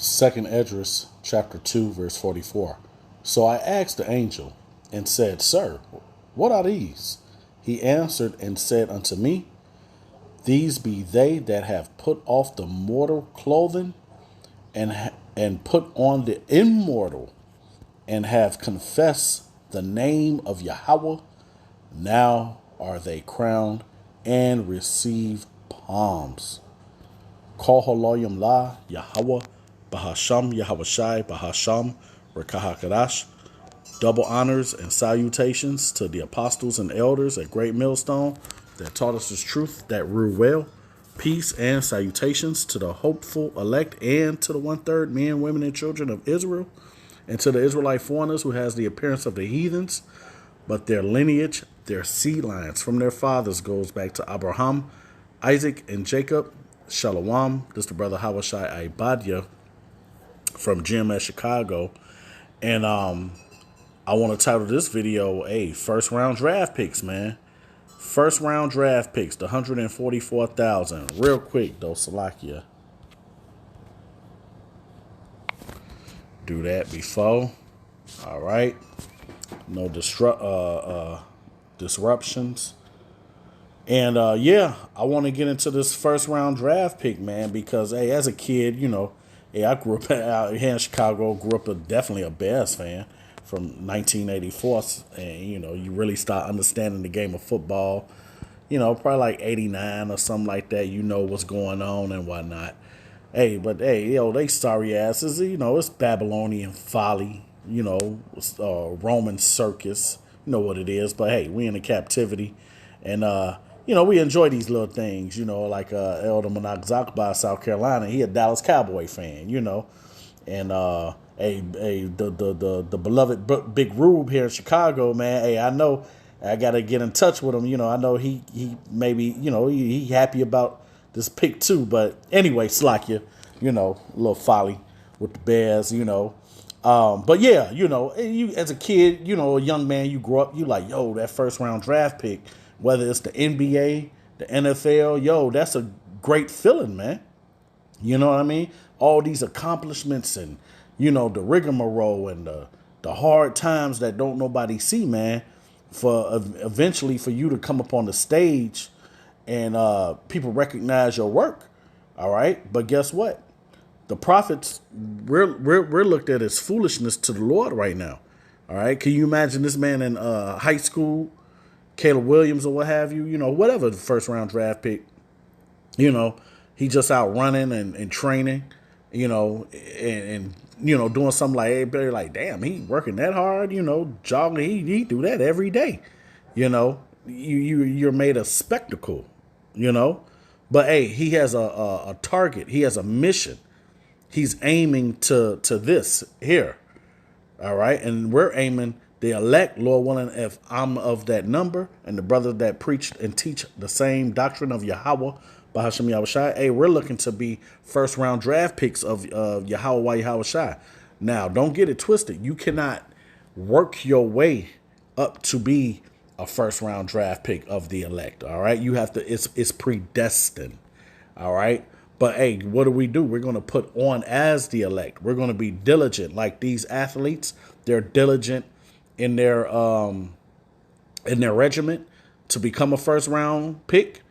Second Esdras chapter 2 verse 44. So I asked the angel and said, Sir, what are these? He answered and said unto me, These be they that have put off the mortal clothing and put on the immortal, and have confessed the name of Yahweh. Now are they crowned and receive palms. Kol haloyim la Yahweh Bahasham Yahweh Bahasham Rekahakadash. Double honors and salutations to the apostles and elders at Great Millstone that taught us this truth that rule well. Peace and salutations to the hopeful elect and to the 1/3 men, women, and children of Israel, and to the Israelite foreigners who has the appearance of the heathens, but their lineage, their seed lines from their fathers goes back to Abraham, Isaac, and Jacob. Shalom. This is the brother Hawashai Ibadia from GMS Chicago. And I want to title this video, first round draft picks, man. First round draft picks, the 144,000. Real quick, though, Salakia. Do that before. All right. No disruptions. And, I want to get into this first round draft pick, man, because, as a kid, I grew up out here in Chicago, definitely a Bears fan from 1984. And, you really start understanding the game of football, probably like 89 or something like that. You know what's going on and whatnot. They sorry asses, it's Babylonian folly, Roman circus, you know what it is. But, hey, we in a captivity. And, we enjoy these little things, like Elder Manak Zakba, South Carolina. He a Dallas Cowboy fan, and the beloved Big Rube here in Chicago, man. I know I gotta get in touch with him. I know he maybe he happy about this pick too. But anyway, Slakia, a little folly with the Bears, But yeah, you as a kid, a young man, you grow up, you like, yo, that first round draft pick. Whether it's the NBA, the NFL, that's a great feeling, man. You know what I mean? All these accomplishments and, the rigmarole and the hard times that don't nobody see, man, for eventually for you to come up on the stage and people recognize your work. All right. But guess what? The prophets, we're looked at as foolishness to the Lord right now. All right. Can you imagine this man in high school? Caleb Williams or what have you, whatever the first round draft pick, he just out running and training, and doing something like everybody like, damn, he working that hard, jogging, he do that every day, you're made a spectacle, but he has a target, he has a mission, he's aiming to this here, all right, and we're aiming. The elect, Lord willing, if I'm of that number, and the brother that preach and teach the same doctrine of Yahweh, Bahasham Yahushai, we're looking to be first round draft picks of Yahweh Yahushai. Now, don't get it twisted. You cannot work your way up to be a first round draft pick of the elect. All right, you have to. It's predestined. All right. But what do? We're going to put on as the elect. We're going to be diligent, like these athletes. They're diligent in their regiment to become a first round pick.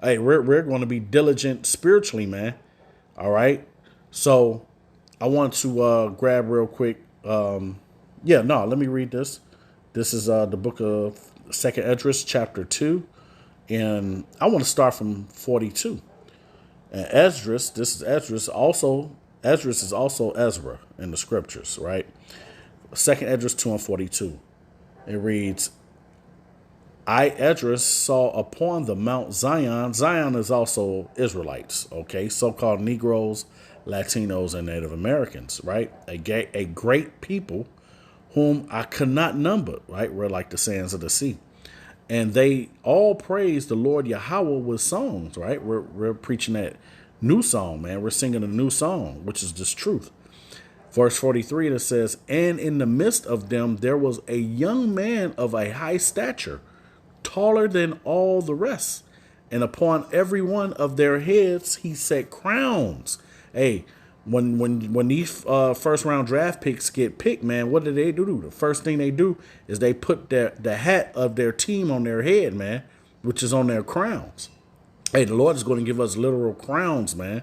We're going to be diligent spiritually, man. All right. So I want to grab real quick. Let me read this. This is the book of Second Esdras, chapter 2, and I want to start from 42. And Esdras, this is Esdras. Esdras is also Ezra in the scriptures, right? Second Esdras 2 and 42. It reads, I, Esdras, saw upon the Mount Zion. Zion is also Israelites, okay? So-called Negroes, Latinos, and Native Americans, right? A great people whom I could not number, right? We're like the sands of the sea. And they all praise the Lord Yahweh with songs, right? We're preaching that new song, man. We're singing a new song, which is this truth. Verse 43, it says, and in the midst of them, there was a young man of a high stature, taller than all the rest. And upon every one of their heads, he set crowns. when these first round draft picks get picked, man, what do they do? The first thing they do is they put the hat of their team on their head, man, which is on their crowns. Hey, the Lord is going to give us literal crowns, man.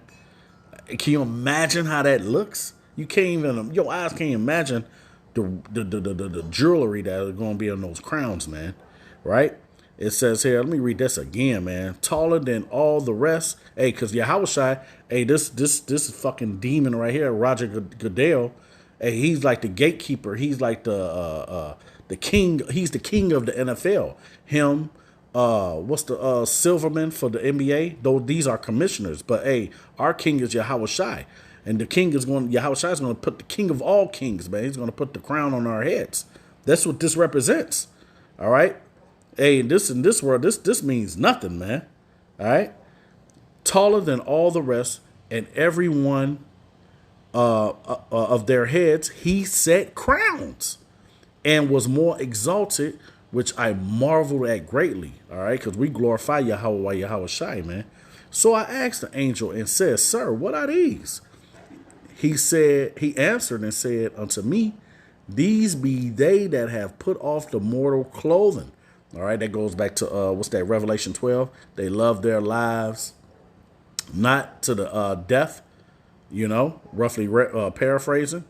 Can you imagine how that looks? You can't even, your eyes can't imagine the jewelry that is going to be on those crowns, man. Right? It says here, let me read this again, man. Taller than all the rest. Hey, because Yahushua, hey, this fucking demon right here, Roger Goodell, hey, he's like the gatekeeper. He's like the king. He's the king of the NFL. Him, what's the Silverman for the NBA? Though these are commissioners, but hey, our king is Yahushua. And the king is Yahushua is going to put the king of all kings, man. He's going to put the crown on our heads. That's what this represents. All right. Hey, this in this world, this means nothing, man. All right. Taller than all the rest, and every one of their heads, he set crowns, and was more exalted, which I marveled at greatly. All right, because we glorify Yahweh Shai, man. So I asked the angel and said, Sir, what are these? He answered and said unto me, These be they that have put off the mortal clothing. All right, that goes back to, what's that, Revelation 12. They love their lives, not to the death, roughly paraphrasing.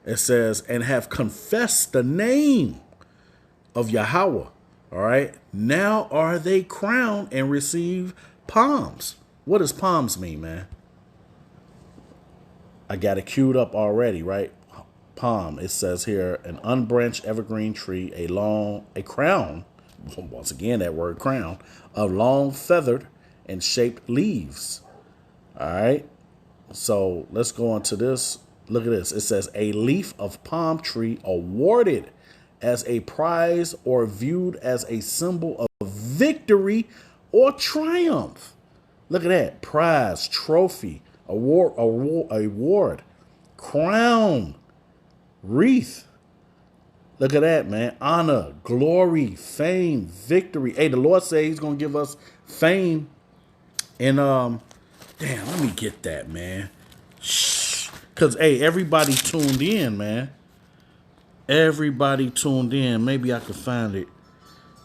It says, and have confessed the name of Yahweh. All right, now are they crowned and receive palms. What does palms mean, man? I got it queued up already, right? Palm, it says here, an unbranched evergreen tree, a crown, once again, that word crown, of long feathered and shaped leaves. All right. So let's go on to this. Look at this. It says a leaf of palm tree awarded as a prize or viewed as a symbol of victory or triumph. Look at that. Prize, trophy, award, crown, wreath. Look at that, man. Honor, glory, fame, victory. Hey, the Lord says he's going to give us fame. And, damn, let me get that, man. Shh. Because, hey, everybody tuned in, man. Everybody tuned in. Maybe I could find it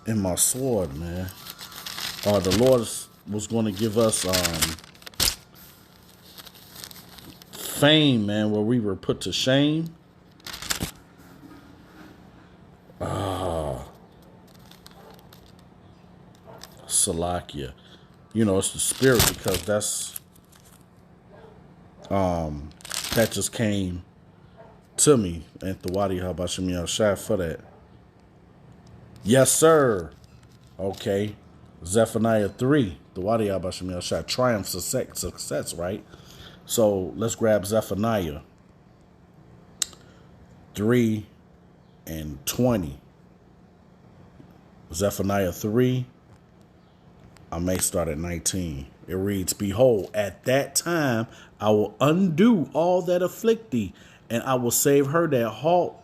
in my sword, man. The Lord was going to give us fame, man, where we were put to shame. Salakia. It's the spirit, because that just came to me. And Thawadi Habashim Yahshai for that. Yes, sir. Okay. Zephaniah 3. Thawadi Habashim Yahshai. Triumph, success, right? So let's grab Zephaniah 3 and 20. Zephaniah 3. I may start at 19. It reads, Behold, at that time I will undo all that afflict thee, and I will save her that halt,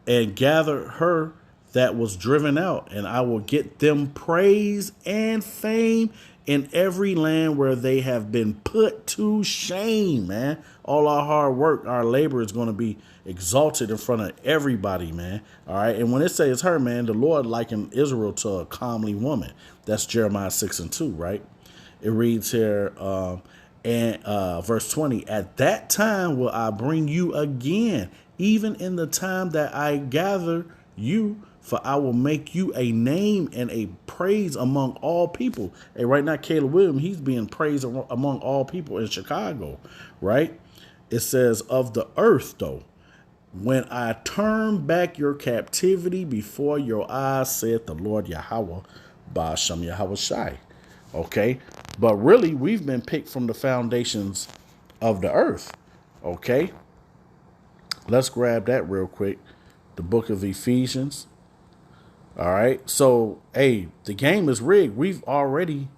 and gather her that was driven out, and I will get them praise and fame in every land where they have been put to shame, man. All our hard work, our labor is going to be exalted in front of everybody, man. All right. And when it says her, man, the Lord likened Israel to a comely woman. That's Jeremiah 6 and 2, right? It reads here, verse 20, At that time will I bring you again, even in the time that I gather you, for I will make you a name and a praise among all people. Hey, right now, Caleb Williams, he's being praised among all people in Chicago, right? It says, of the earth, though, when I turn back your captivity before your eyes, saith the Lord Yahweh, Ba'ashem Yahweh Shai. Okay? But really, we've been picked from the foundations of the earth. Okay? Let's grab that real quick. The book of Ephesians. All right. So, hey, the game is rigged. We've already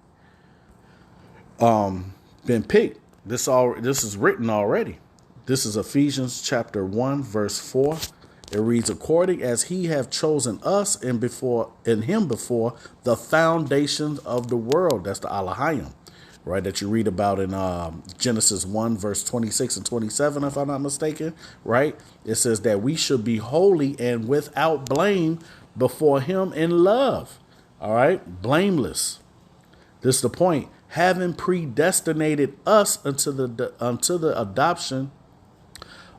been picked. This is written already. This is Ephesians chapter 1, verse 4. It reads, according as he have chosen us in him before the foundations of the world. That's the Alahayim, right, that you read about in Genesis 1, verse 26 and 27, if I'm not mistaken, right? It says that we should be holy and without blame before him in love, all right? Blameless. This is the point. Having predestinated us unto the adoption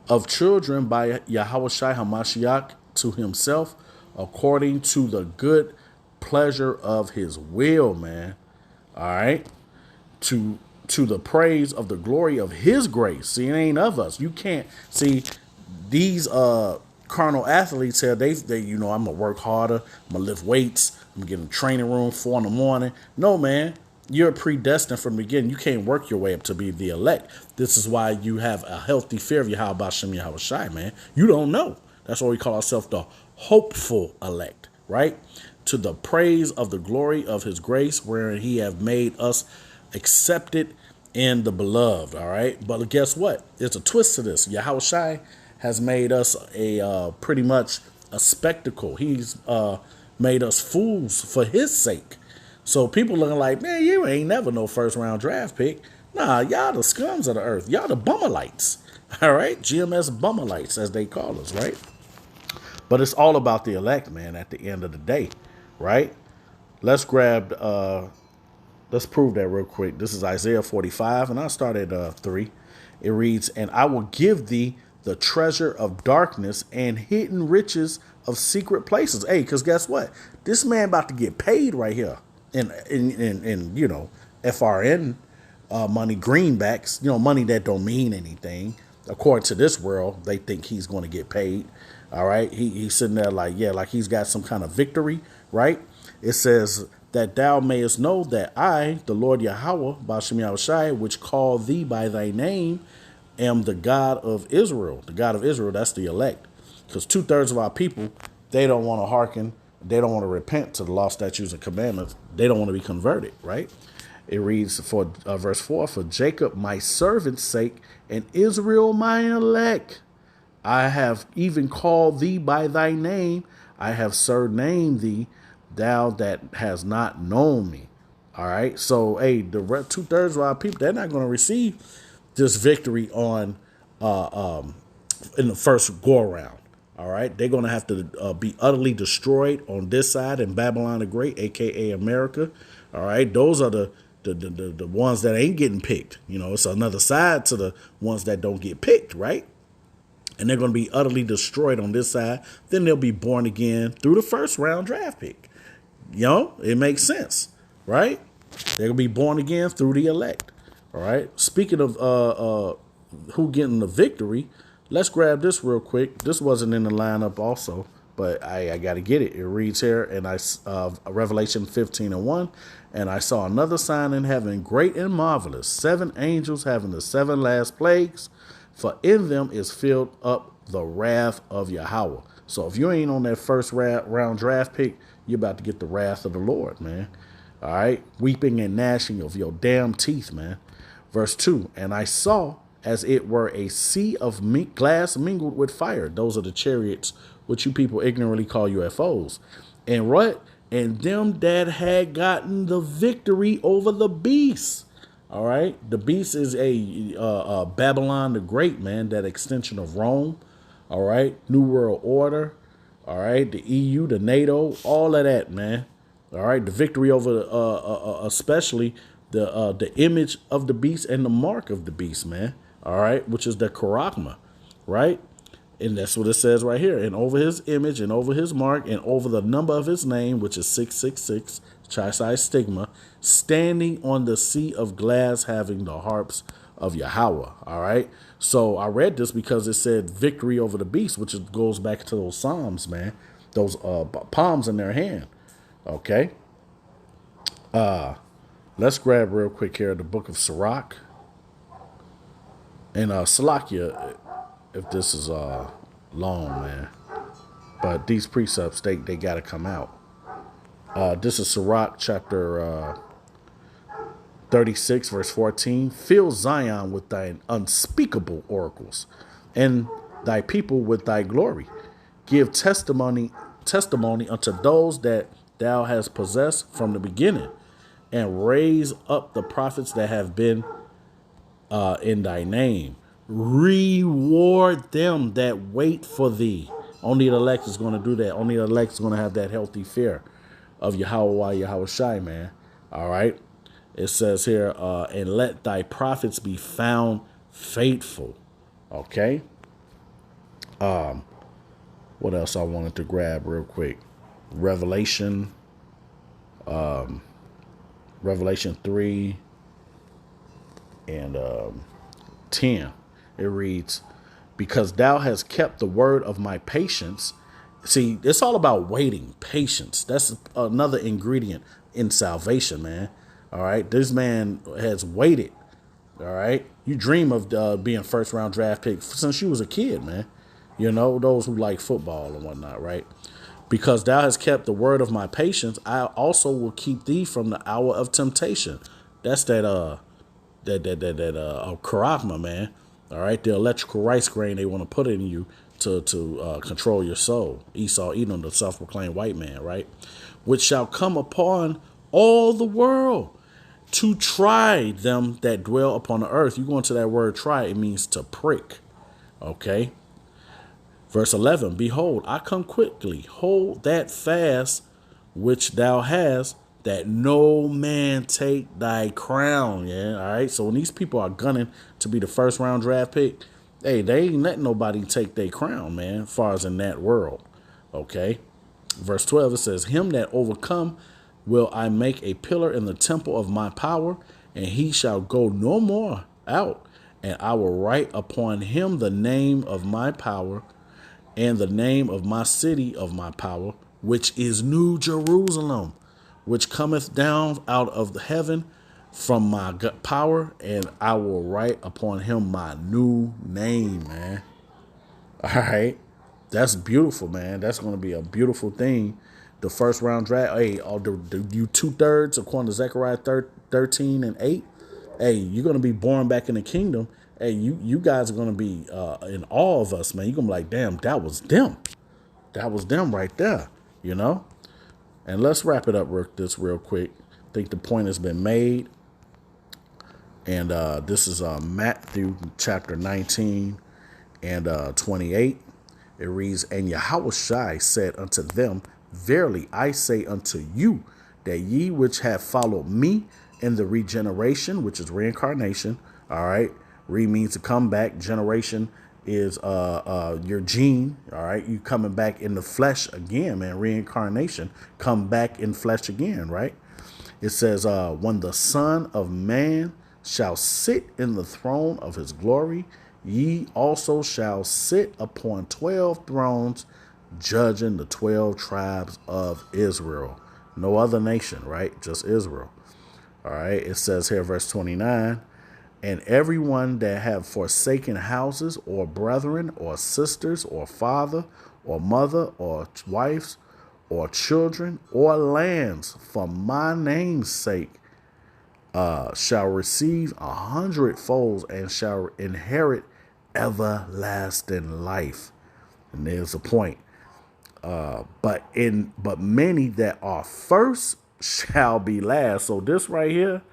of children by Yahushua HaMashiach to himself, according to the good pleasure of his will, man. All right. To the praise of the glory of his grace. See, it ain't of us. You can't see these carnal athletes here. They I'm gonna work harder, I'm gonna lift weights, I'm gonna get in the training room 4 in the morning. No, man. You're predestined from the beginning. You can't work your way up to be the elect. This is why you have a healthy fear of Yahweh Shem Yahweh Shai, man. You don't know. That's why we call ourselves the hopeful elect, right? To the praise of the glory of his grace, wherein he have made us accepted in the beloved, all right? But guess what? There's a twist to this. Yahweh Shai has made us a pretty much a spectacle. He's made us fools for his sake. So people looking like, man, you ain't never no first round draft pick. Nah, y'all the scums of the earth. Y'all the bummerlights. All right? GMS bummerlights, as they call us, right? But it's all about the elect, man, at the end of the day, right? Let's grab, let's prove that real quick. This is Isaiah 45, and I'll start at 3. It reads, and I will give thee the treasure of darkness and hidden riches of secret places. Hey, because guess what? This man about to get paid right here. In FRN money, greenbacks, money that don't mean anything. According to this world, they think he's going to get paid. All right. He's sitting there like he's got some kind of victory. Right. It says that thou mayest know that I, the Lord Yahweh, Bashem Yahushai, which call thee by thy name, am the God of Israel. The God of Israel, that's the elect. Because 2/3 of our people, they don't want to hearken. They don't want to repent to the law, statutes, and commandments. They don't want to be converted, right? It reads for verse 4, for Jacob my servant's sake, and Israel my elect. I have even called thee by thy name. I have surnamed thee, thou that has not known me. All right. So, hey, the 2/3 of our people, they're not going to receive this victory on in the first go around. All right. They're going to have to be utterly destroyed on this side in Babylon the Great, a.k.a. America. All right. Those are the ones that ain't getting picked. It's another side to the ones that don't get picked. Right. And they're going to be utterly destroyed on this side. Then they'll be born again through the first round draft pick. It makes sense. Right. They're going to be born again through the elect. All right. Speaking of who getting the victory, let's grab this real quick. This wasn't in the lineup also, but I got to get it. It reads here, and Revelation 15:1, and I saw another sign in heaven, great and marvelous, 7 angels having the 7 last plagues, for in them is filled up the wrath of Yahweh. So if you ain't on that first round draft pick, you're about to get the wrath of the Lord, man. All right, weeping and gnashing of your damn teeth, man. Verse 2, and I saw as it were a sea of glass mingled with fire. Those are the chariots, which you people ignorantly call UFOs. And what? And them that had gotten the victory over the beast. All right. The beast is a Babylon the Great, man. That extension of Rome. All right. New World Order. All right. The EU, the NATO, all of that, man. All right. The victory over especially the image of the beast and the mark of the beast, man. All right, which is the charagma, right? And that's what it says right here. And over his image and over his mark and over the number of his name, which is 666, Chisai stigma, standing on the sea of glass, having the harps of Yahweh. All right. So I read this because it said victory over the beast, which goes back to those Psalms, man. Those palms in their hand. Okay. Let's grab real quick here the book of Sirach. And Salakia, if this is long, man. But these precepts, they got to come out. This is Sirach chapter 36, verse 14. Fill Zion with thine unspeakable oracles, and thy people with thy glory. Give testimony unto those that thou hast possessed from the beginning. and raise up the prophets that have been in thy name. Reward them that wait for thee. Only the elect is going to do that. Only the elect is going to have that healthy fear of Yahweh Shai, man. All right. It says here, and let thy prophets be found faithful. Okay. What else I wanted to grab real quick? Revelation 3 and 10. It reads, because thou hast kept the word of my patience. See, it's all about waiting, patience. That's another ingredient in salvation, man. All right. This man has waited. All right. You dream of being first round draft pick since you was a kid, man. You know, those who like football and whatnot, right? Because thou hast kept the word of my patience, I also will keep thee from the hour of temptation. That's that charisma, man. All right, the electrical rice grain they want to put in you to control your soul. Esau Edom, the self-proclaimed white man, right? Which shall come upon all the world to try them that dwell upon the earth. You go into that word try, it means to prick. Okay. Verse 11, behold, I come quickly. Hold that fast which thou hast, that no man take thy crown. Yeah, all right. So when these people are gunning to be the first round draft pick, hey, they ain't letting nobody take their crown, man, as far as in that world. Okay. Verse 12, it says, him that overcome will I make a pillar in the temple of my power, and he shall go no more out. And I will write upon him the name of my power, and the name of my city of my power, which is New Jerusalem, which cometh down out of the heaven from my power, and I will write upon him my new name, man. All right. That's beautiful, man. That's going to be a beautiful thing. The first round draft, hey, you 2/3, according to Zechariah 13 and 8, hey, you're going to be born back in the kingdom. Hey, you guys are going to be in awe of us, man. You're going to be like, damn, that was them. That was them right there, you know? And let's wrap it up real quick. I think the point has been made. And this is Matthew chapter 19 and 28. It reads, and Yahushua said unto them, verily I say unto you, that ye which have followed me in the regeneration, which is reincarnation, all right, re means to come back, generation is your gene, all right, you coming back in the flesh again, man, reincarnation, come back in flesh again, right? It says, when the Son of Man shall sit in the throne of his glory, ye also shall sit upon 12 thrones, judging the 12 tribes of Israel. No other nation, right? Just Israel. All right. It says here, verse 29, and everyone that have forsaken houses or brethren or sisters or father or mother or wives or children or lands for my name's sake shall receive 100-fold and shall inherit everlasting life. And there's a point. But many that are first shall be last. So this right here,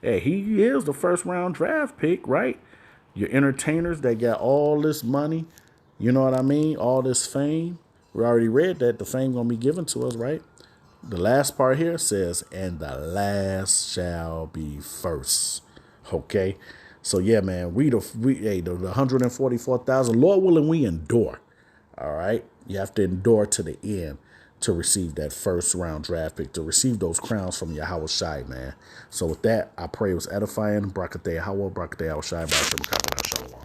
hey, he is the first round draft pick, right? Your entertainers that got all this money, you know what I mean? All this fame. We already read that the fame gonna be given to us, right? The last part here says, and the last shall be first. Okay. So yeah, man, the 144,000, Lord willing, we endure. All right. You have to endure to the end to receive that first round draft pick, to receive those crowns from Yahweh Shai, man. So with that, I pray it was edifying. Barakateh Yahweh, Barakateh Yahweh Shai, Shalom.